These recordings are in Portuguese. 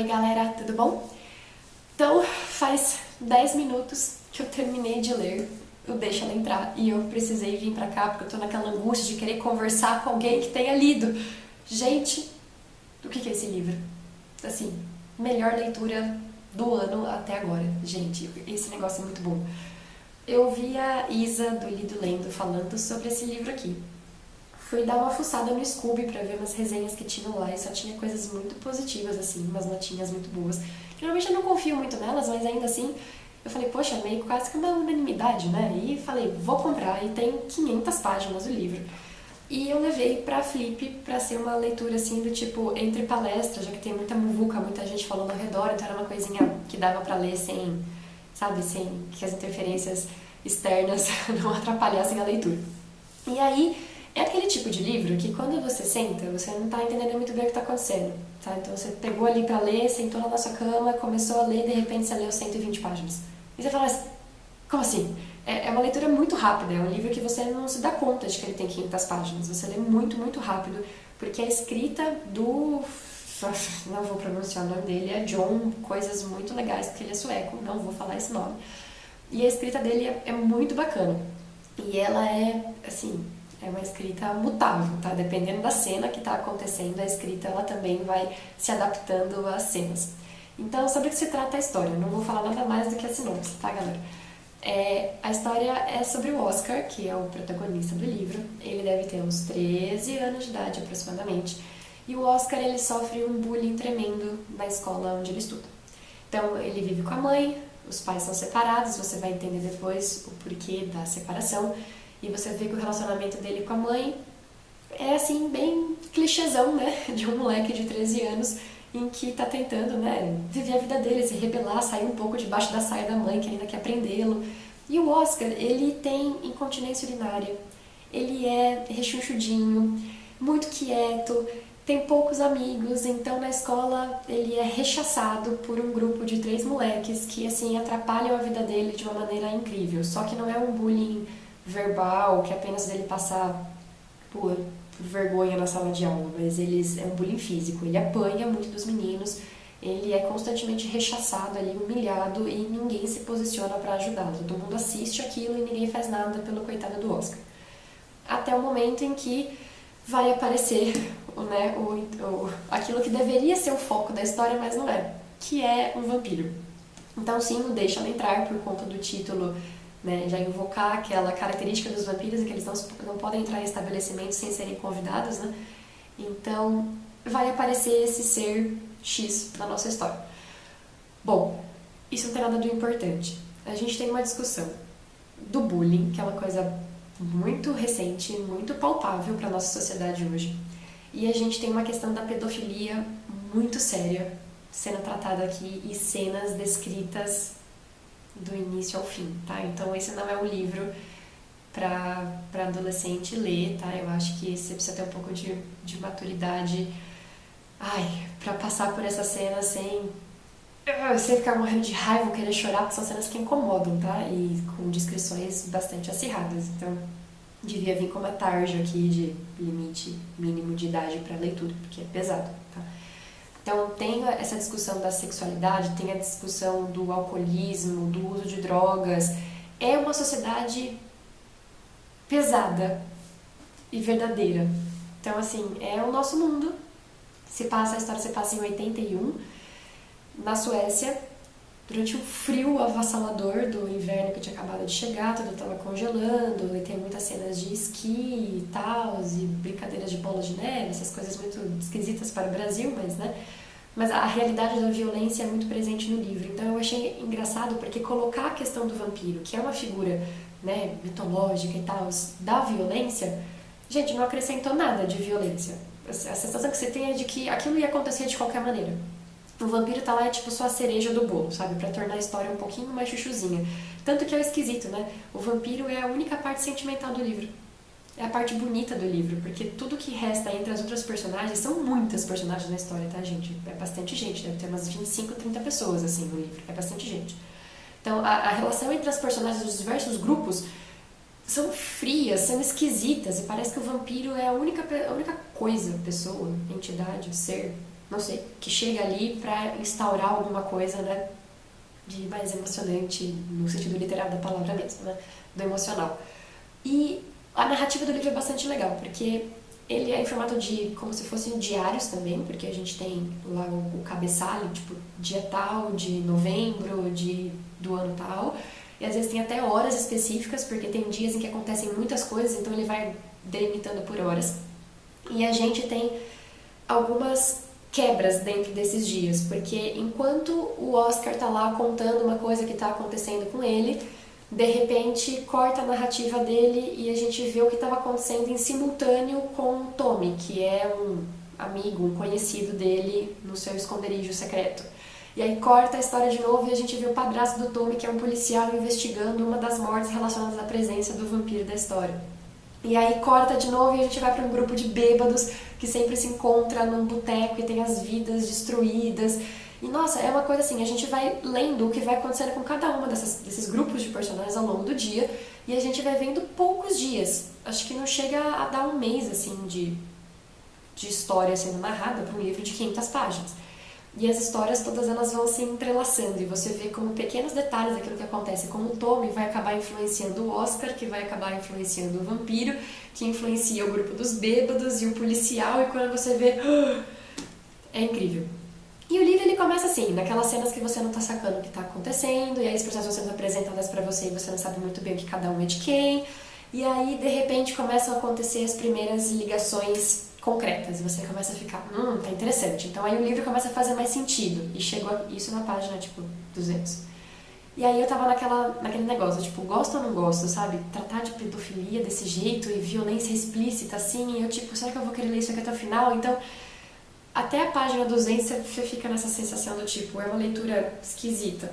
Oi galera, tudo bom? Então, faz 10 minutos que eu terminei de ler o Deixa Ela Entrar e eu precisei vir pra cá porque eu tô naquela angústia de querer conversar com alguém que tenha lido. Gente, o que é esse livro? Assim, melhor leitura do ano até agora. Gente, esse negócio é muito bom. Eu vi a Isa do Lido Lendo falando sobre esse livro aqui. Fui dar uma fuçada no Scooby pra ver umas resenhas que tinham lá e só tinha coisas muito positivas, assim, umas notinhas muito boas. Normalmente eu não confio muito nelas, mas ainda assim eu falei, poxa, meio quase que uma unanimidade, né? E falei, vou comprar, e tem 500 páginas o livro. E eu levei pra Flip pra ser uma leitura assim do tipo entre palestras, já que tem muita muvuca, muita gente falando ao redor, então era uma coisinha que dava pra ler sem, sabe, sem que as interferências externas não atrapalhassem a leitura. E aí, é aquele tipo de livro que quando você senta, você não tá entendendo muito bem o que tá acontecendo, tá? Então você pegou ali pra ler, sentou lá na sua cama, começou a ler, de repente você leu 120 páginas. E você fala assim, como assim? É uma leitura muito rápida, é um livro que você não se dá conta de que ele tem 500 páginas, você lê muito, muito rápido, porque a escrita do... não vou pronunciar o nome dele, é John, coisas muito legais, porque ele é sueco, não vou falar esse nome. E a escrita dele é muito bacana. E ela é, assim, é uma escrita mutável, tá? Dependendo da cena que tá acontecendo, a escrita ela também vai se adaptando às cenas. Então, sobre o que se trata a história? Não vou falar nada mais do que a sinopse, tá, galera? A história é sobre o Oscar, que é o protagonista do livro. Ele deve ter uns 13 anos de idade, aproximadamente. E o Oscar, ele sofre um bullying tremendo na escola onde ele estuda. Então, ele vive com a mãe, os pais são separados, você vai entender depois o porquê da separação. E você vê que o relacionamento dele com a mãe é, assim, bem clichêzão, né? De um moleque de 13 anos em que tá tentando, né, viver a vida dele, se rebelar, sair um pouco debaixo da saia da mãe, que ainda quer prendê-lo. E o Oscar, ele tem incontinência urinária, ele é rechonchudinho, muito quieto, tem poucos amigos, então na escola ele é rechaçado por um grupo de 3 moleques que, assim, atrapalham a vida dele de uma maneira incrível. Só que não é um bullying verbal, que é apenas dele passar por vergonha na sala de aula, mas é um bullying físico. Ele apanha muito dos meninos, ele é constantemente rechaçado ali, humilhado, e ninguém se posiciona para ajudá-lo. Todo mundo assiste aquilo e ninguém faz nada pelo coitado do Oscar. Até o momento em que vai aparecer, né, aquilo que deveria ser o foco da história, mas não é, que é um vampiro. Então sim, o Deixa Ela Entrar, por conta do título, né, já invocar aquela característica dos vampiros em que eles não podem entrar em estabelecimentos sem serem convidados, né? Então vai aparecer esse ser X na nossa história. Bom, isso não tem nada do importante. A gente tem uma discussão do bullying, que é uma coisa muito recente, muito palpável para a nossa sociedade hoje. E a gente tem uma questão da pedofilia muito séria sendo tratada aqui e cenas descritas do início ao fim, tá? Então esse não é um livro para adolescente ler, tá? Eu acho que você precisa ter um pouco de maturidade, para passar por essa cena sem ficar morrendo de raiva ou querer chorar, porque são cenas que incomodam, tá? E com descrições bastante acirradas. Então devia vir com uma tarja aqui de limite mínimo de idade para leitura, porque é pesado, tá? Então tem essa discussão da sexualidade, tem a discussão do alcoolismo, do uso de drogas. É uma sociedade pesada e verdadeira. Então, assim, é o nosso mundo. A história se passa em 81, na Suécia, durante um frio avassalador do inverno que tinha acabado de chegar, tudo estava congelando, e tem muitas cenas de esqui e tal, e brincadeiras de bola de neve, essas coisas muito esquisitas para o Brasil, mas a realidade da violência é muito presente no livro. Então eu achei engraçado porque colocar a questão do vampiro, que é uma figura, né, mitológica e tal, da violência, gente, não acrescentou nada de violência. A sensação que você tem é de que aquilo ia acontecer de qualquer maneira. O vampiro tá lá, é tipo só a cereja do bolo, sabe? Pra tornar a história um pouquinho mais chuchuzinha. Tanto que é esquisito, né? O vampiro é a única parte sentimental do livro. É a parte bonita do livro, porque tudo que resta entre as outras personagens, são muitas personagens na história, tá, gente? É bastante gente, deve ter umas 25, 30 pessoas, assim, no livro. É bastante gente. Então, a relação entre as personagens dos diversos grupos são frias, são esquisitas, e parece que o vampiro é a única coisa, pessoa, entidade, ser não sei, que chega ali pra instaurar alguma coisa, né, de mais emocionante, no sentido literal da palavra mesmo, né, do emocional. E a narrativa do livro é bastante legal, porque ele é em formato de, como se fossem diários também, porque a gente tem lá o cabeçalho, tipo, dia tal, de novembro, do ano tal, e às vezes tem até horas específicas, porque tem dias em que acontecem muitas coisas, então ele vai delimitando por horas. E a gente tem algumas quebras dentro desses dias, porque enquanto o Oscar tá lá contando uma coisa que tá acontecendo com ele, de repente corta a narrativa dele e a gente vê o que estava acontecendo em simultâneo com o Tommy, que é um amigo, um conhecido dele no seu esconderijo secreto. E aí corta a história de novo e a gente vê o padrasto do Tommy, que é um policial investigando uma das mortes relacionadas à presença do vampiro da história. E aí corta de novo e a gente vai para um grupo de bêbados que sempre se encontra num boteco e tem as vidas destruídas. E nossa, é uma coisa assim, a gente vai lendo o que vai acontecendo com cada uma desses grupos de personagens ao longo do dia e a gente vai vendo poucos dias. Acho que não chega a dar um mês assim de história sendo narrada para um livro de 500 páginas. E as histórias todas elas vão se entrelaçando e você vê como pequenos detalhes daquilo que acontece com o Tommy vai acabar influenciando o Oscar, que vai acabar influenciando o vampiro, que influencia o grupo dos bêbados e o policial, e quando você vê, é incrível. E o livro ele começa assim, naquelas cenas que você não tá sacando o que tá acontecendo, e aí as pessoas vão sendo apresentadas pra você e você não sabe muito bem o que cada um é de quem, e aí de repente começam a acontecer as primeiras ligações concretas, e você começa a ficar, tá interessante. Então aí o livro começa a fazer mais sentido, e chegou isso na página, tipo, 200. E aí eu tava naquele negócio, tipo, gosto ou não gosto, sabe? Tratar de pedofilia desse jeito e violência explícita, assim, e eu tipo, será que eu vou querer ler isso aqui até o final? Então, até a página 200 você fica nessa sensação do tipo, é uma leitura esquisita.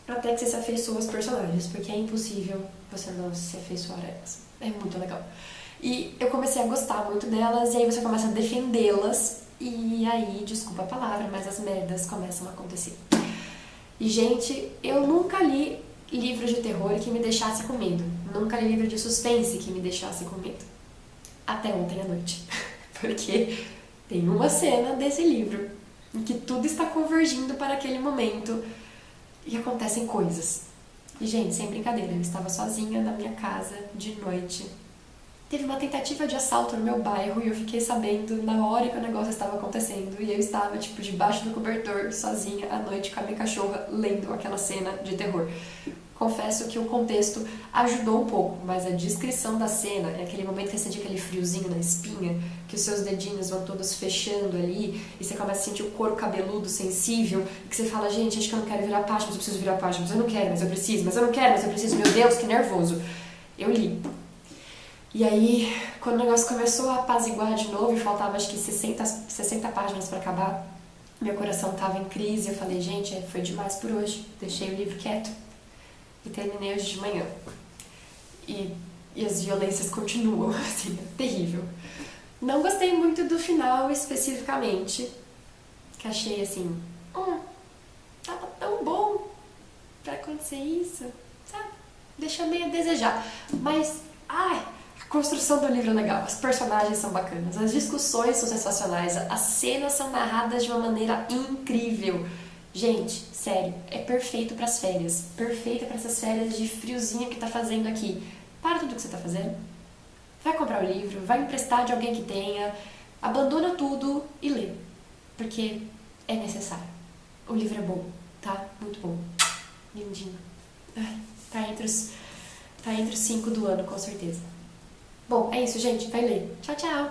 Até que você se afeiçoa aos personagens, porque é impossível você não se afeiçoar a elas. É muito legal. E eu comecei a gostar muito delas, e aí você começa a defendê-las, e aí, desculpa a palavra, mas as merdas começam a acontecer. E, gente, eu nunca li livro de terror que me deixasse com medo. Nunca li livro de suspense que me deixasse com medo. Até ontem à noite. Porque tem uma cena desse livro em que tudo está convergindo para aquele momento e acontecem coisas. E, gente, sem brincadeira, eu estava sozinha na minha casa de noite. Teve uma tentativa de assalto no meu bairro e eu fiquei sabendo na hora que o negócio estava acontecendo. E eu estava, tipo, debaixo do cobertor, sozinha, à noite, com a minha cachorra, lendo aquela cena de terror. Confesso que o contexto ajudou um pouco, mas a descrição da cena, é aquele momento que você sente aquele friozinho na espinha, que os seus dedinhos vão todos fechando ali, e você começa a sentir o couro cabeludo, sensível, e que você fala, gente, acho que eu não quero virar página, mas eu preciso virar página, mas eu não quero, mas eu preciso, mas eu não quero, mas eu preciso, meu Deus, que nervoso. Eu li. E aí, quando o negócio começou a apaziguar de novo, e faltava acho que 60 páginas para acabar, meu coração tava em crise, eu falei, gente, foi demais por hoje, deixei o livro quieto. E terminei hoje de manhã. E as violências continuam, assim, é terrível. Não gostei muito do final especificamente, que achei assim, tava tão bom pra acontecer isso, sabe? Deixa meio a desejar. Mas, a construção do livro é legal, os personagens são bacanas, as discussões são sensacionais, as cenas são narradas de uma maneira incrível. Gente, sério, é perfeito pras férias. Perfeito pra essas férias de friozinho que tá fazendo aqui. Para tudo que você tá fazendo. Vai comprar o livro, vai emprestar de alguém que tenha. Abandona tudo e lê. Porque é necessário. O livro é bom, tá? Muito bom. Lindinho. Ai, tá entre os 5 do ano, com certeza. Bom, é isso, gente. Vai ler. Tchau, tchau!